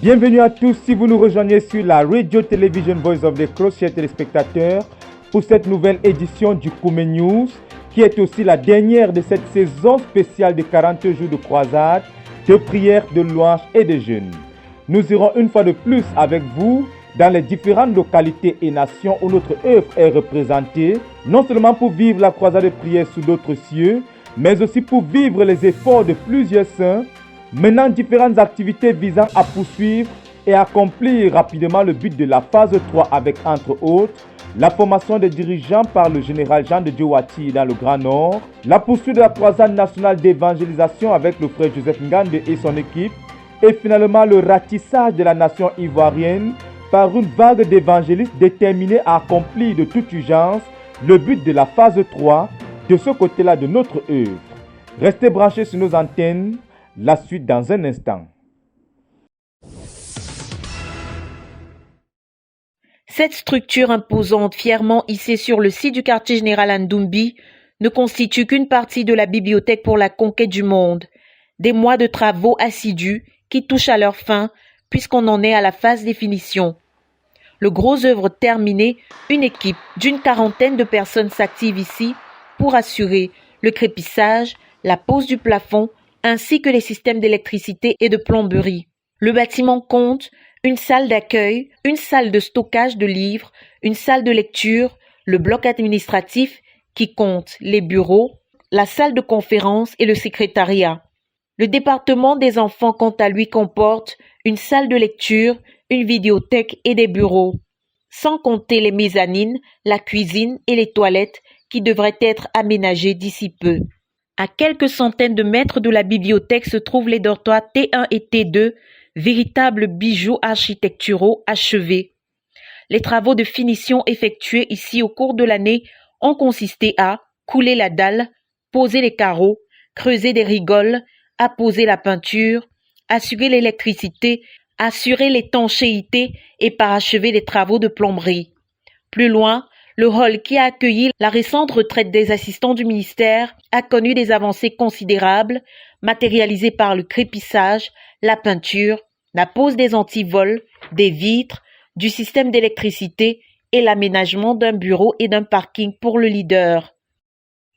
Bienvenue à tous si vous nous rejoignez sur la Radio Television Voice of the Cross, chers téléspectateurs, pour cette nouvelle édition du Koumé News, qui est aussi la dernière de cette saison spéciale de 40 jours de croisade, de prières, de louanges et de jeûnes. Nous irons une fois de plus avec vous dans les différentes localités et nations où notre œuvre est représentée, non seulement pour vivre la croisade de prières sous d'autres cieux, mais aussi pour vivre les efforts de plusieurs saints, menant différentes activités visant à poursuivre et accomplir rapidement le but de la phase 3 avec, entre autres, la formation des dirigeants par le général Jean de Diowati dans le Grand Nord, la poursuite de la croisade nationale d'évangélisation avec le frère Joseph Ngande et son équipe, et finalement le ratissage de la nation ivoirienne par une vague d'évangélistes déterminés à accomplir de toute urgence le but de la phase 3 de ce côté-là de notre œuvre. Restez branchés sur nos antennes. La suite dans un instant. Cette structure imposante, fièrement hissée sur le site du quartier général Ndoumbi, ne constitue qu'une partie de la bibliothèque pour la conquête du monde. Des mois de travaux assidus qui touchent à leur fin, puisqu'on en est à la phase des finitions. Le gros œuvre terminé, une équipe d'une quarantaine de personnes s'active ici pour assurer le crépissage, la pose du plafond, ainsi que les systèmes d'électricité et de plomberie. Le bâtiment compte une salle d'accueil, une salle de stockage de livres, une salle de lecture, le bloc administratif qui compte les bureaux, la salle de conférence et le secrétariat. Le département des enfants, quant à lui, comporte une salle de lecture, une vidéothèque et des bureaux, sans compter les mezzanines, la cuisine et les toilettes qui devraient être aménagées d'ici peu. À quelques centaines de mètres de la bibliothèque se trouvent les dortoirs T1 et T2, véritables bijoux architecturaux achevés. Les travaux de finition effectués ici au cours de l'année ont consisté à couler la dalle, poser les carreaux, creuser des rigoles, apposer la peinture, assurer l'électricité, assurer l'étanchéité et parachever les travaux de plomberie. Plus loin, le hall qui a accueilli la récente retraite des assistants du ministère a connu des avancées considérables, matérialisées par le crépissage, la peinture, la pose des antivols, des vitres, du système d'électricité et l'aménagement d'un bureau et d'un parking pour le leader.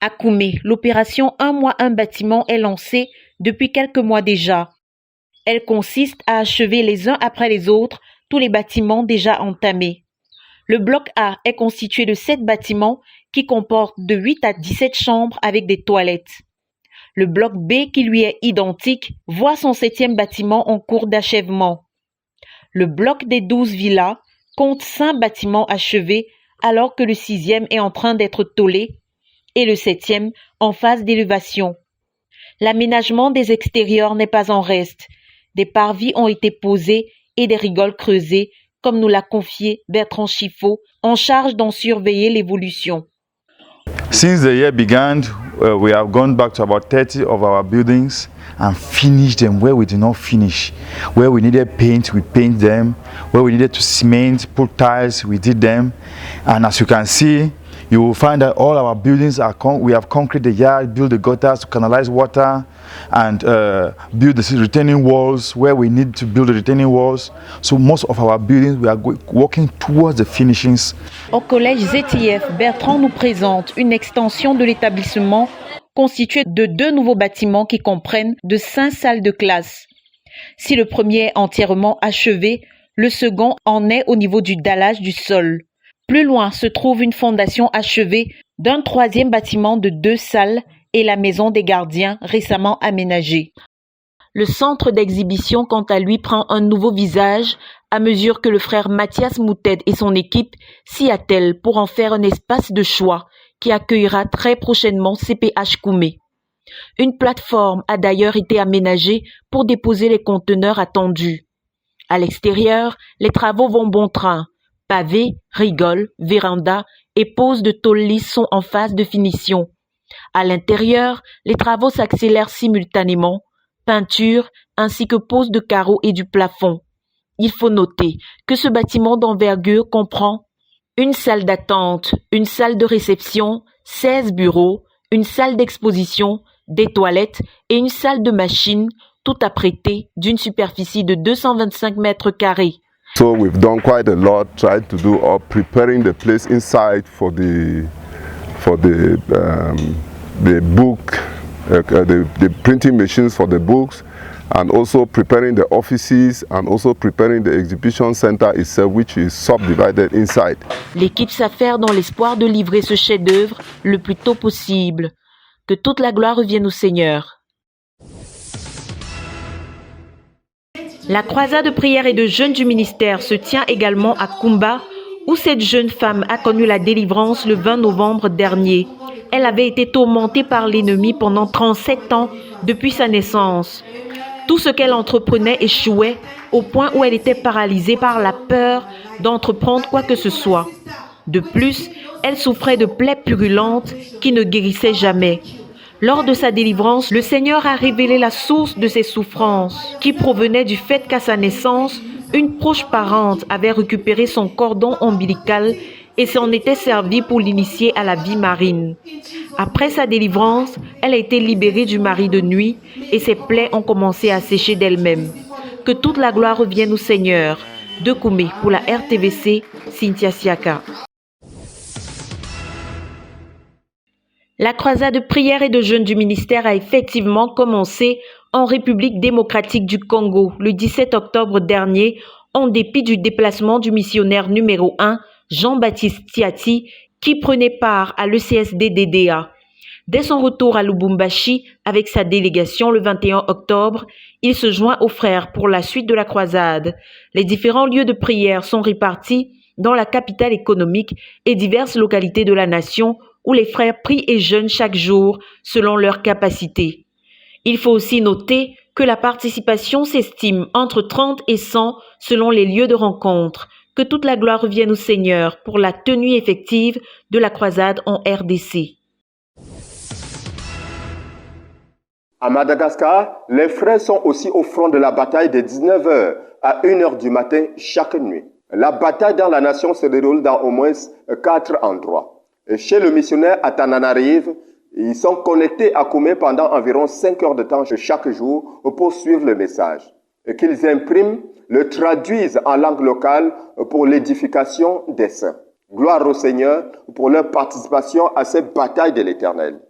À Koumé, l'opération Un mois un bâtiment est lancée depuis quelques mois déjà. Elle consiste à achever les uns après les autres tous les bâtiments déjà entamés. Le bloc A est constitué de 7 bâtiments qui comportent de 8 à 17 chambres avec des toilettes. Le bloc B, qui lui est identique, voit son 7e bâtiment en cours d'achèvement. Le bloc des 12 villas compte 5 bâtiments achevés alors que le 6e est en train d'être tôlé et le 7e en phase d'élévation. L'aménagement des extérieurs n'est pas en reste. Des parvis ont été posés et des rigoles creusées, comme nous l'a confié Bertrand Chiffot, en charge d'en surveiller l'évolution. Since the year began, we have gone back to about 30 of our buildings and finished them where we did not finish. Where we needed paint, we paint them. Where we needed to cement, put tiles, we did them. And as you can see, you will find that all our buildings are we have concrete the yard, build the gutters to canalize water, and build the retaining walls where we need to build the retaining walls. So most of our buildings, we are working towards the finishings. Au collège ZTF, Bertrand nous présente une extension de l'établissement constituée de 2 nouveaux bâtiments qui comprennent de 5 salles de classe. Si le premier est entièrement achevé, le second en est au niveau du dallage du sol. Plus loin se trouve une fondation achevée d'un 3e bâtiment de 2 salles et la maison des gardiens récemment aménagée. Le centre d'exhibition, quant à lui, prend un nouveau visage à mesure que le frère Mathias Mouted et son équipe s'y attellent pour en faire un espace de choix qui accueillera très prochainement CPH Koumé. Une plateforme a d'ailleurs été aménagée pour déposer les conteneurs attendus. À l'extérieur, les travaux vont bon train. Pavés, rigoles, vérandas et poses de tôle lisse sont en phase de finition. À l'intérieur, les travaux s'accélèrent simultanément, peinture ainsi que pose de carreaux et du plafond. Il faut noter que ce bâtiment d'envergure comprend une salle d'attente, une salle de réception, 16 bureaux, une salle d'exposition, des toilettes et une salle de machines tout apprêté d'une superficie de 225 mètres carrés. So we've done quite a lot, tried to do preparing the place inside for the book, the printing machines for the books, and also preparing the offices and also preparing the exhibition center itself, which is subdivided inside. L'équipe s'affaire dans l'espoir de livrer ce chef-d'œuvre le plus tôt possible. Que toute la gloire revienne au Seigneur. La croisade de prière et de jeûne du ministère se tient également à Kumba, où cette jeune femme a connu la délivrance le 20 novembre dernier. Elle avait été tourmentée par l'ennemi pendant 37 ans depuis sa naissance. Tout ce qu'elle entreprenait échouait au point où elle était paralysée par la peur d'entreprendre quoi que ce soit. De plus, elle souffrait de plaies purulentes qui ne guérissaient jamais. Lors de sa délivrance, le Seigneur a révélé la source de ses souffrances, qui provenait du fait qu'à sa naissance, une proche parente avait récupéré son cordon ombilical et s'en était servie pour l'initier à la vie marine. Après sa délivrance, elle a été libérée du mari de nuit et ses plaies ont commencé à sécher d'elles-mêmes. Que toute la gloire revienne au Seigneur. De Koumé pour la RTVC, Cynthia Siaka. La croisade de prière et de jeûne du ministère a effectivement commencé en République démocratique du Congo le 17 octobre dernier, en dépit du déplacement du missionnaire numéro 1, Jean-Baptiste Tiati, qui prenait part à l'ECSD-DDA. Dès son retour à Lubumbashi avec sa délégation le 21 octobre, il se joint aux frères pour la suite de la croisade. Les différents lieux de prière sont répartis dans la capitale économique et diverses localités de la nation où les frères prient et jeûnent chaque jour selon leur capacité. Il faut aussi noter que la participation s'estime entre 30 et 100 selon les lieux de rencontre. Que toute la gloire revienne au Seigneur pour la tenue effective de la croisade en RDC. À Madagascar, les frères sont aussi au front de la bataille de 19h à 1h du matin chaque nuit. La bataille dans la nation se déroule dans au moins 4 endroits. Et chez le missionnaire à Tananarive, ils sont connectés à Koumé pendant environ 5 heures de temps chaque jour pour suivre le message. Et qu'ils impriment, le traduisent en langue locale pour l'édification des saints. Gloire au Seigneur pour leur participation à cette bataille de l'Éternel.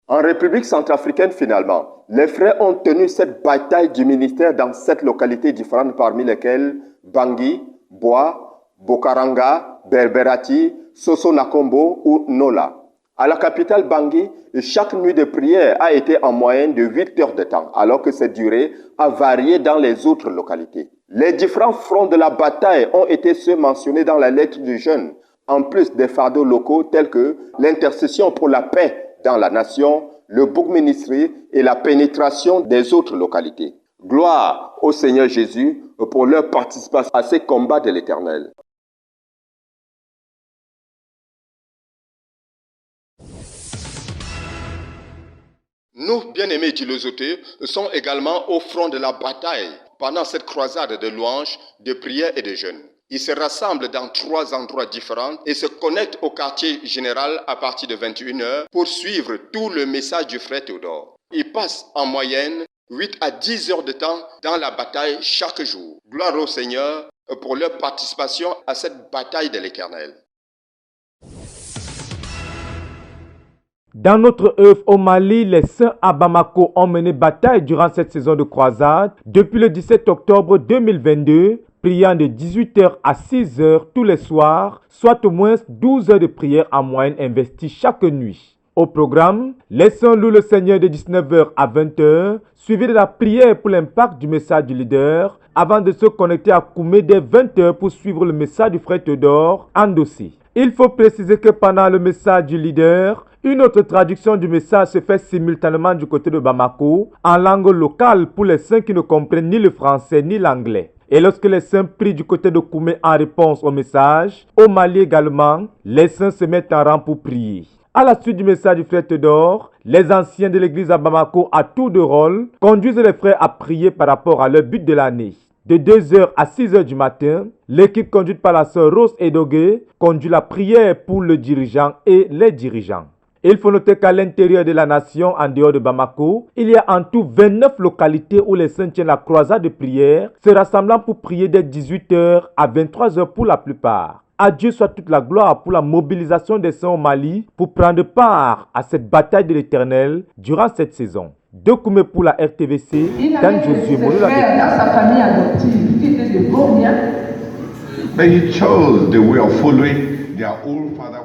En République centrafricaine, finalement, les frères ont tenu cette bataille du ministère dans 7 localités différentes, parmi lesquelles Bangui, Bois, Bokaranga, Berberati, Soso-Nakombo ou Nola. À la capitale Bangui, chaque nuit de prière a été en moyenne de 8 heures de temps, alors que cette durée a varié dans les autres localités. Les différents fronts de la bataille ont été ceux mentionnés dans la lettre du jeûne, en plus des fardeaux locaux tels que l'intercession pour la paix dans la nation, le book ministry et la pénétration des autres localités. Gloire au Seigneur Jésus pour leur participation à ces combats de l'Éternel. Nous, bien-aimés d'Ilozoté, sommes également au front de la bataille pendant cette croisade de louanges, de prières et de jeûnes. Ils se rassemblent dans 3 endroits différents et se connectent au quartier général à partir de 21h pour suivre tout le message du frère Théodore. Ils passent en moyenne 8 à 10 heures de temps dans la bataille chaque jour. Gloire au Seigneur pour leur participation à cette bataille de l'Éternel. Dans notre œuvre au Mali, les saints à Bamako ont mené bataille durant cette saison de croisade depuis le 17 octobre 2022, priant de 18h à 6h tous les soirs, soit au moins 12 heures de prière en moyenne investies chaque nuit. Au programme, les saints louent le Seigneur de 19h à 20h, suivi de la prière pour l'impact du message du leader, avant de se connecter à Koumé dès 20h pour suivre le message du frère Théodore endossé. Il faut préciser que pendant le message du leader, une autre traduction du message se fait simultanément du côté de Bamako, en langue locale pour les saints qui ne comprennent ni le français ni l'anglais. Et lorsque les saints prient du côté de Koumé en réponse au message, au Mali également, les saints se mettent en rang pour prier. À la suite du message du frère Théodore, les anciens de l'église à Bamako, à tour de rôle, conduisent les frères à prier par rapport à leur but de l'année. De 2h à 6h du matin, l'équipe conduite par la sœur Rose Edogue conduit la prière pour le dirigeant et les dirigeants. Il faut noter qu'à l'intérieur de la nation, en dehors de Bamako, il y a en tout 29 localités où les saints tiennent la croisade de prière, se rassemblant pour prier dès 18h à 23h pour la plupart. À Dieu soit toute la gloire pour la mobilisation des saints au Mali pour prendre part à cette bataille de l'Éternel durant cette saison. Dokoumé pour la RTVC, Dan Josué Molola. Dans sa famille adoptive, qui était de Gomia. But he chose the way of following their own father.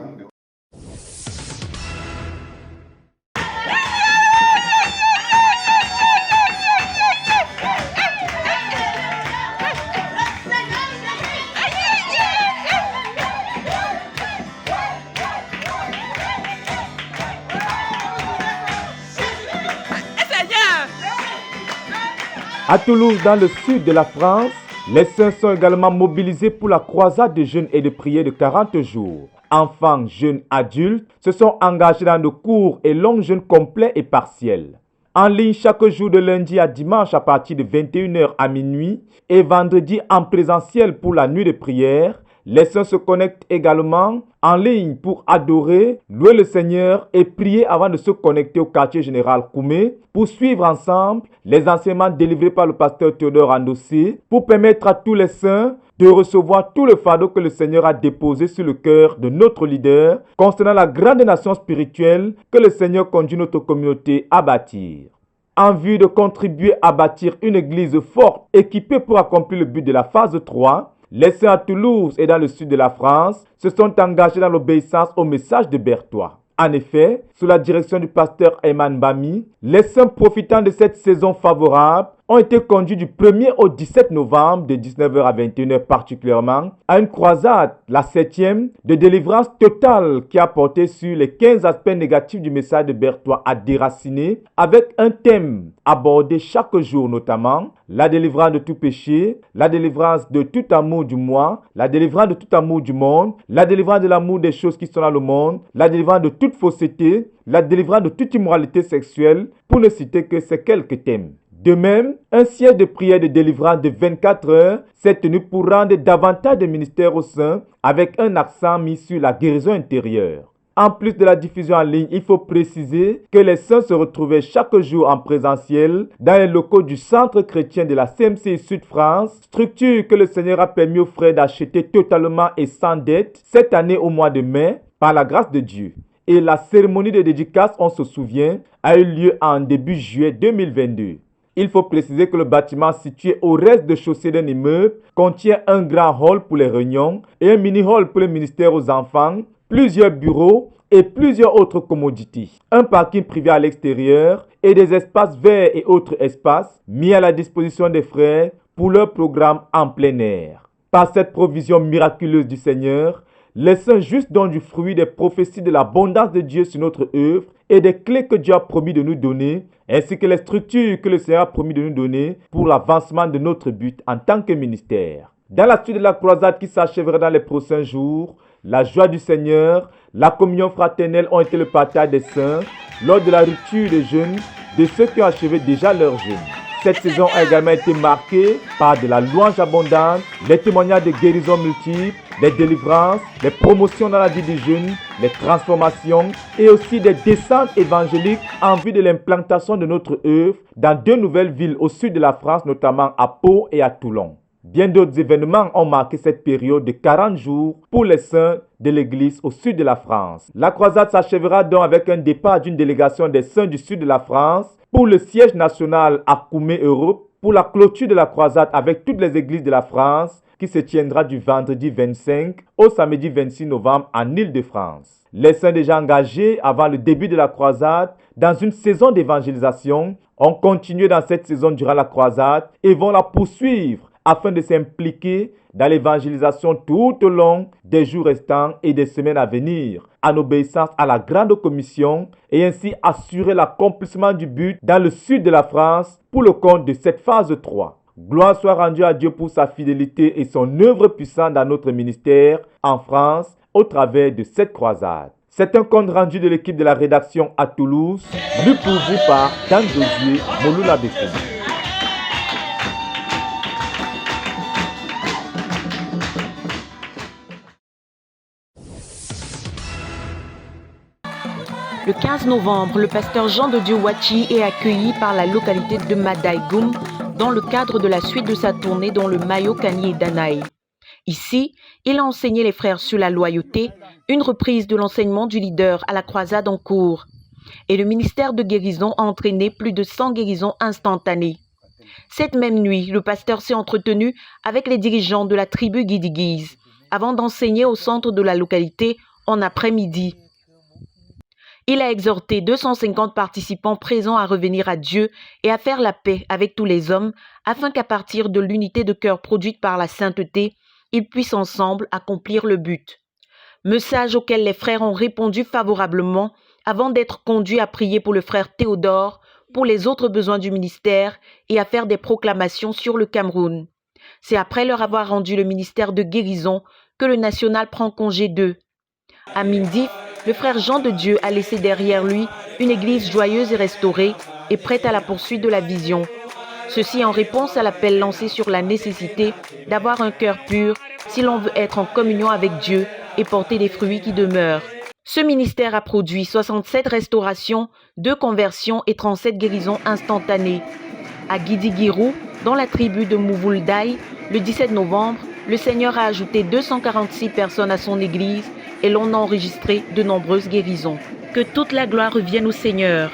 À Toulouse, dans le sud de la France, les saints sont également mobilisés pour la croisade de jeûne et de prière de 40 jours. Enfants, jeunes, adultes se sont engagés dans de courts et longs jeûnes complets et partiels. En ligne chaque jour de lundi à dimanche à partir de 21h à minuit et vendredi en présentiel pour la nuit de prière, les saints se connectent également en ligne pour adorer, louer le Seigneur et prier avant de se connecter au quartier général Koumé pour suivre ensemble les enseignements délivrés par le pasteur Théodore Andossé pour permettre à tous les saints de recevoir tout le fardeau que le Seigneur a déposé sur le cœur de notre leader concernant la grande nation spirituelle que le Seigneur conduit notre communauté à bâtir. En vue de contribuer à bâtir une église forte équipée pour accomplir le but de la phase 3, les saints à Toulouse et dans le sud de la France se sont engagés dans l'obéissance au message de Berthois. En effet, sous la direction du pasteur Ayman Bami, les saints profitant de cette saison favorable ont été conduits du 1er au 17 novembre de 19h à 21h particulièrement à une croisade, la 7e, de délivrance totale qui a porté sur les 15 aspects négatifs du message de Berthois à déraciner avec un thème abordé chaque jour notamment la délivrance de tout péché, la délivrance de tout amour du moi, la délivrance de tout amour du monde, la délivrance de l'amour des choses qui sont dans le monde, la délivrance de toute fausseté, la délivrance de toute immoralité sexuelle, pour ne citer que ces quelques thèmes. De même, un siège de prière de délivrance de 24 heures s'est tenu pour rendre davantage de ministères aux saints avec un accent mis sur la guérison intérieure. En plus de la diffusion en ligne, il faut préciser que les saints se retrouvaient chaque jour en présentiel dans les locaux du Centre chrétien de la CMCI Sud-France, structure que le Seigneur a permis aux frères d'acheter totalement et sans dette cette année au mois de mai par la grâce de Dieu. Et la cérémonie de dédicace, on se souvient, a eu lieu en début juillet 2022. Il faut préciser que le bâtiment situé au rez-de-chaussée d'un immeuble contient un grand hall pour les réunions et un mini-hall pour le ministère aux enfants, plusieurs bureaux et plusieurs autres commodités. Un parking privé à l'extérieur et des espaces verts et autres espaces mis à la disposition des frères pour leur programme en plein air. Par cette provision miraculeuse du Seigneur, les saints justes donnent du fruit des prophéties de l'abondance de Dieu sur notre œuvre et des clés que Dieu a promis de nous donner, ainsi que les structures que le Seigneur a promis de nous donner pour l'avancement de notre but en tant que ministère. Dans la suite de la croisade qui s'achèvera dans les prochains jours, la joie du Seigneur, la communion fraternelle ont été le partage des saints lors de la rupture des jeûnes de ceux qui ont achevé déjà leur jeûne. Cette saison a également été marquée par de la louange abondante, les témoignages de guérison multiples, les délivrances, les promotions dans la vie des jeunes, les transformations et aussi des descentes évangéliques en vue de l'implantation de notre œuvre dans 2 nouvelles villes au sud de la France, notamment à Pau et à Toulon. Bien d'autres événements ont marqué cette période de 40 jours pour les saints de l'Église au sud de la France. La croisade s'achèvera donc avec un départ d'une délégation des saints du sud de la France pour le siège national à Koumé, Europe, pour la clôture de la croisade avec toutes les églises de la France qui se tiendra du vendredi 25 au samedi 26 novembre en Île-de-France. Les saints déjà engagés avant le début de la croisade dans une saison d'évangélisation ont continué dans cette saison durant la croisade et vont la poursuivre afin de s'impliquer dans l'évangélisation tout au long des jours restants et des semaines à venir, en obéissance à la grande commission et ainsi assurer l'accomplissement du but dans le sud de la France pour le compte de cette phase 3. Gloire soit rendue à Dieu pour sa fidélité et son œuvre puissante dans notre ministère en France au travers de cette croisade. C'est un compte rendu de l'équipe de la rédaction à Toulouse, lu pour vous par Dan Josué Molola. Le 15 novembre, le pasteur Jean de Dieu Wachi est accueilli par la localité de Madaïgoum dans le cadre de la suite de sa tournée dans le Mayo, Kani et Danaï. Ici, il a enseigné les frères sur la loyauté, une reprise de l'enseignement du leader à la croisade en cours. Et le ministère de guérison a entraîné plus de 100 guérisons instantanées. Cette même nuit, le pasteur s'est entretenu avec les dirigeants de la tribu Guidigis avant d'enseigner au centre de la localité en après-midi. Il a exhorté 250 participants présents à revenir à Dieu et à faire la paix avec tous les hommes afin qu'à partir de l'unité de cœur produite par la sainteté, ils puissent ensemble accomplir le but. Message auquel les frères ont répondu favorablement avant d'être conduits à prier pour le frère Théodore, pour les autres besoins du ministère et à faire des proclamations sur le Cameroun. C'est après leur avoir rendu le ministère de guérison que le national prend congé d'eux. À midi, le frère Jean de Dieu a laissé derrière lui une église joyeuse et restaurée et prête à la poursuite de la vision. Ceci en réponse à l'appel lancé sur la nécessité d'avoir un cœur pur si l'on veut être en communion avec Dieu et porter des fruits qui demeurent. Ce ministère a produit 67 restaurations, 2 conversions et 37 guérisons instantanées. À Guidigirou, dans la tribu de Mouvouldaï, le 17 novembre, le Seigneur a ajouté 246 personnes à son église et l'on a enregistré de nombreuses guérisons. Que toute la gloire revienne au Seigneur.